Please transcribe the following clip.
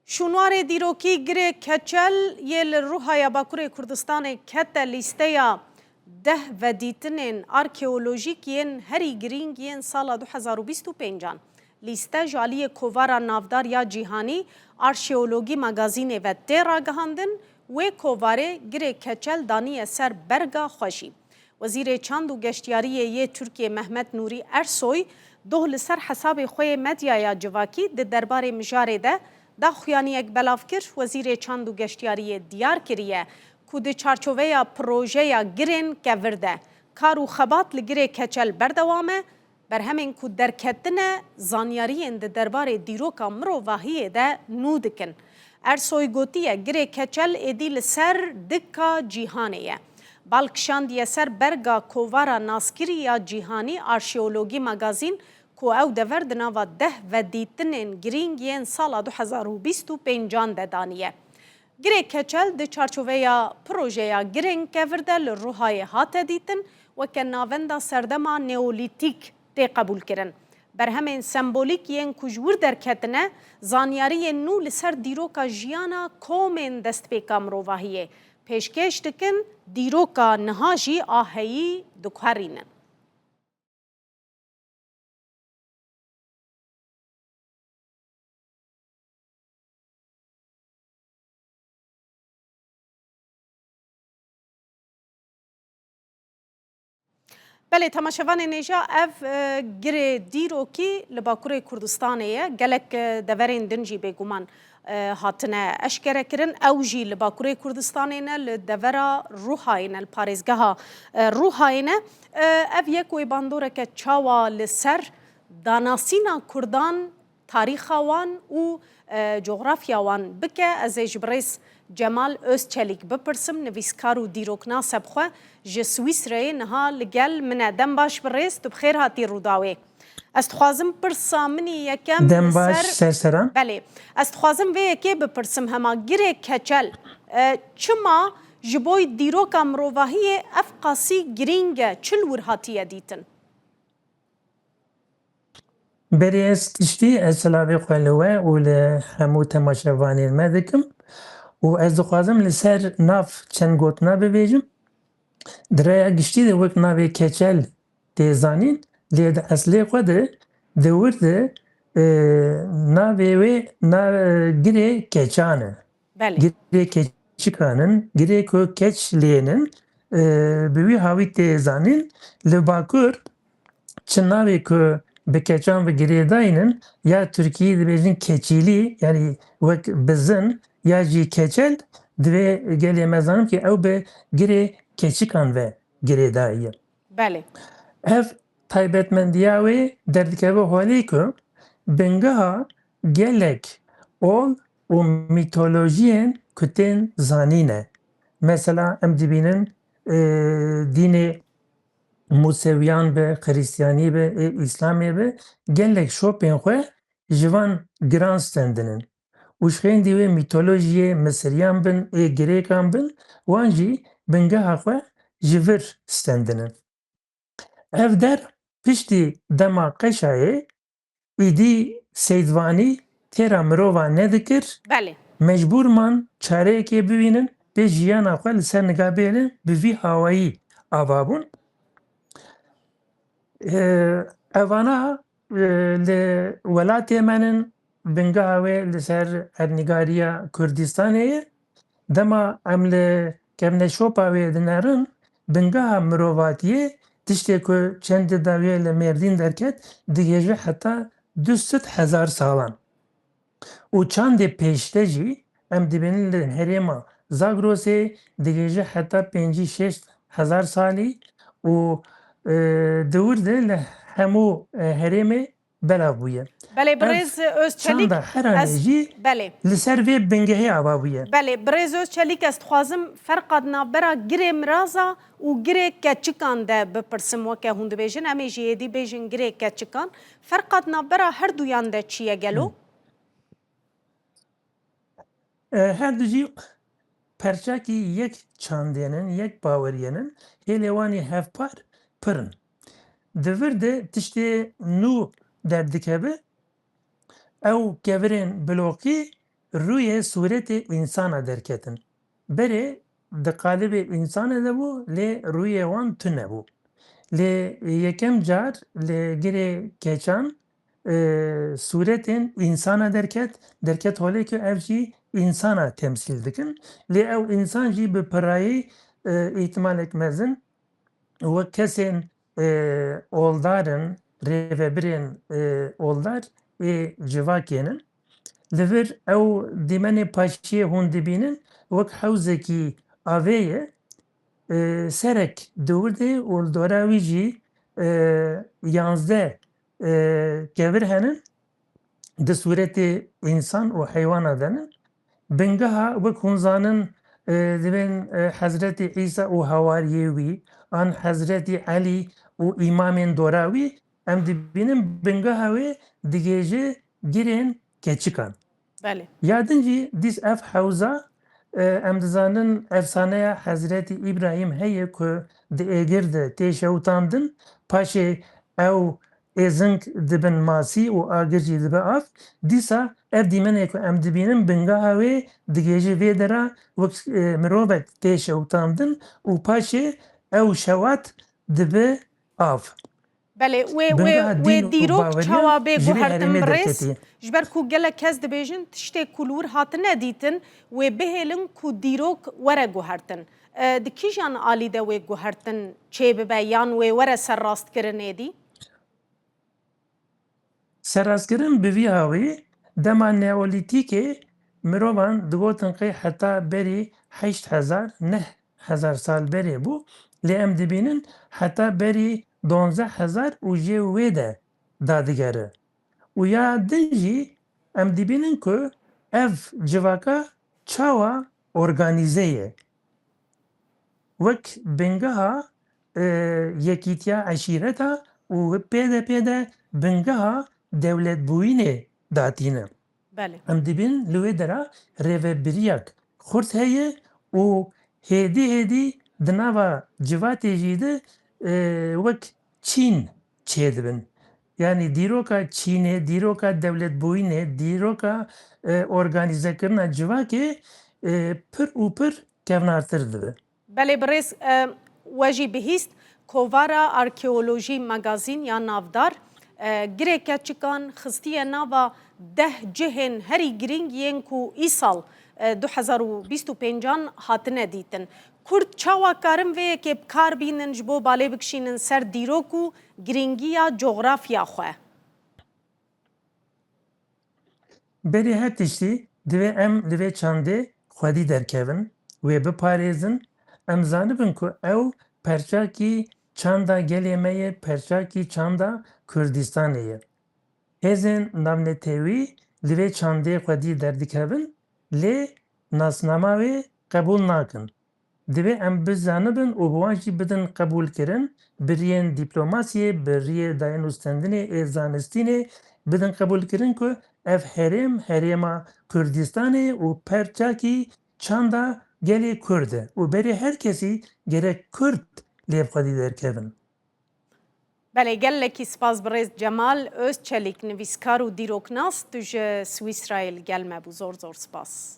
شونوار دیروکی گره کچل یل روحای باکوری کردستان کت لیستیا ده و دیتنین آرکئولوژیک ین هری گرینگ ین سال 2025 لیسته جالی کووارا نافدار یا جیهانی آرشئولوژی مگازین و تیرا گهاندن و کوواره گره کچل دانی سر برگا خوشی وزیر چند و گشتیاری یه ترکیه محمد نوری ارسوی دوه لسر حساب خوی مدیا یا جواکی ده دربار مجاره ده دا خویانی اک بلاف کر وزیر چند و گشتیاری دیار کریه که ده چارچوه پروژه یا گرین که ورده کارو خبات لگره کچل بردوامه بر همین که درکتنه زانیاری ده دربار دیروکا مروواهیه ده نودکن ارسوی گوتیه گره کچل ایدی لسر دکا جیهانیه بالکشاند یسر برگا کووارا ناسکری یا جیهانی آرشئولوژی مگازین کو او دور دناوا ده و دیتنین گرینگ ین سال 2025 ده دانیه. گره کچل ده چارچوه یا پروژه یا گرینگ که ورده لروهای هات دیتن و که ناوندا سردما نیولیتیک تی قبول کرن. بر همین سمبولیک ین کجور در کتنه زانیاری نو لسر دیروکا جیانا کومین دست پیکا مروواهیه. پیشکش دکن دیروکا نهاجی آهایی دکارینن. بله تماشاوان نیجا اف گره دیروکی لباکوری کردستانیه گلک دورین دنجی بگومان هاتنه اشکره کرن اوجی لباکوری کردستانیه لدورا روحاینه الپارزگاه روحاینه اف یکوی باندوره که چاوا لسر داناسینا کردان تاریخوان و جغرافیاوان بکه از جبریس جمال özçelik بپرسم نویسکارو دیروکنا سبخواه جه سویسره نها لگل من دم باش برس تو بخیر هاتی روداوی استخوازم پرسا منی یکم دم باش سرسران بله استخوازم وی یکی بپرسم هما گره کچل چما جبوی دیروکا مروواهی افقاسی گرینگه چل ورهاتیه دیتن بری از تشتی از سلابی خلوه و لهمو تماشاوانین مدکم و از دخوازم لسر ناف چند گوتنا ببیجم دریا گشتی ده وقت ناوی کچل تیزانین لید اصلی خود دورده ناوی و گره کچانه بله گره کچکانن گره که کچ لینن بوی هاوی تیزانین لباکور چه ناوی که به کچان و گره داینن یا ترکیه دبیجن کچیلی یعنی وقت بزن یا جی کچل دوی گلی مزانم که او به گره کچکان و گره داییه بله اف تایبەتمەندیاوێ دەردکەوە هۆلەی که بنگەها gelek ol û mitolojiyên ku tên zanîne. Mesela em dibînin dînê Museviyan be, Xristiyanî be, İslamê be gelek şopên xwe ji van giran stendinin. û ji xêndî wê mitolojiyê Misiriyan bin, Girêkan bin, wan jî bingeha xwe ji vir stendinin. Ev der piştî dema qeşayê êdî seydvanî têra mirovan nedikir بله mecbûrman çareyekê bibînin pê jiyana xwe li ser nigabênin bi vî hawayî avabûn. Evana li welatê me nin bingeha wê li ser Erdnîgariya Kurdistanê ye dema em li kevneşopa wê dinerin bingeha mirovatiyê tiştê ku çendê da wê li Mêrdîn derket digêje heta 200,000 salan. û çandê pêşte jî em dibînin li herêma Zagrosê digêje heta 5-6,000 salî û di wir de li hemû herêmê belav bûye. بله برز özçelik Çanda heranê jî بله li ser vê bingehê ava bûye. بله برز özçelik است خوازم فرق نابرا گره مرازا و گره کچکان ده بپرسم وکه هند بیجن امی جیدی بیجن گره کچکان فرق نابرا هر دویان ده چیه گلو Her du jî perçakî yek çandênin, yek baweriyenin hêlêwanî hevpar pirin. Di vir de tiştê nû derdikeve ew kevirên bilokî روی صورت انسان درکتن بره د قالب انسان دبو لی روی وان تو نبو لی یکم جار لی گره کچان صورت انسان درکت حالی که اف جی انسان تمثیل دکن لی او انسان جی به پرایی احتمال اکمزن و کسین اولدارن ریوبرین اولدار جواکینن لور او دیمن پاشیه هون دبینن وک حوزکی آویه سرک دورده و دوراوی جی 11 کبر هنن ده صورت انسان و حیوان دنن بنگها وک هنزانن دبن حضرت عیسی و هواریوی آن حضرت علی و امام دوراوی ام دبینن بنگها وی دیگه گیرن keçikan. بله Yadınca dis ev havza em dizanin efsaneye Hazreti İbrahim heye ku de egirde teşevtandın paşe ev ezink dibin masi u agirci dibe af disa ev dimene ku em dibinin bingaha ve digeci vedera vek mirobet teşevtandın u paşe ev şevat dibe af. بله Bingaha و din u دیروک baveriyan چاوا بێ jiri گوهرتن herime برێس derketiye. ji ber ku gelek kes dibêjin tiştê kulûr hatine dîtin wê bihêlin ku dîrok were guhertin. Di kîjan alî de wê guhertin çê bibe yan wê were serrastkirinê dî? Serrastkirin bi vî havî dema neolîtîkê mirovan digotin qey heta berî 8000 9000 sal berê bû lê em dibînin heta berî 12000 û jê wê de dadigere. û ya din jî em dibînin ku ev civaka çawa organîze ye. Wek bingeha yekîtiya eşîreta û pêde bingeha dewletbûyînê datîne. بله Em dibin li wê dera rêveberiyak xurt heye û hêdî di nava civatê jî de wek Çîn çêdibin. Yani dîroka Çînê, dîroka dewletbûyînê, dîroka organîzekirina civakê pir û pir kevnartir dibe. بله برێز we jî bihîst kovara arkeolojî magazîn ya navdar girêke çikan xistiye nava 10 cihên herî girîng yên ku îsal 2025 hatine dîtin. Kurd çawa karin vê yekê bikar bînin ji bo balê bikişînin ser dîrok û girîngiya coğrafya xwe. Berê her tiştî divê em li vê çandê xwedî derkevin, wê biparêzin, em zanibin ku ew perçakî çanda gelê me ye, perçakî çanda Kurdistanê ye. Hêzên navnetewî li vê çandê xwedî derdikevin, lê nasnama wê qebûl nakin. Divê em bizanibin û bi wan jî bidin qebûlkirin, bi riyên dîplomasiyê, bi riyê dayînûstendinê ê zanistînê bidin qebûlkirin ku ev herêm herêma Kurdistanê û perçakî çanda gelê Kurd e û berê her kesî gerek Kurd lê xwedî derkevin. بله gelekî spas birêz Cemal Özçelik nivîskar û dîroknas tu ji Swîsrayê li gel me bû zor spas.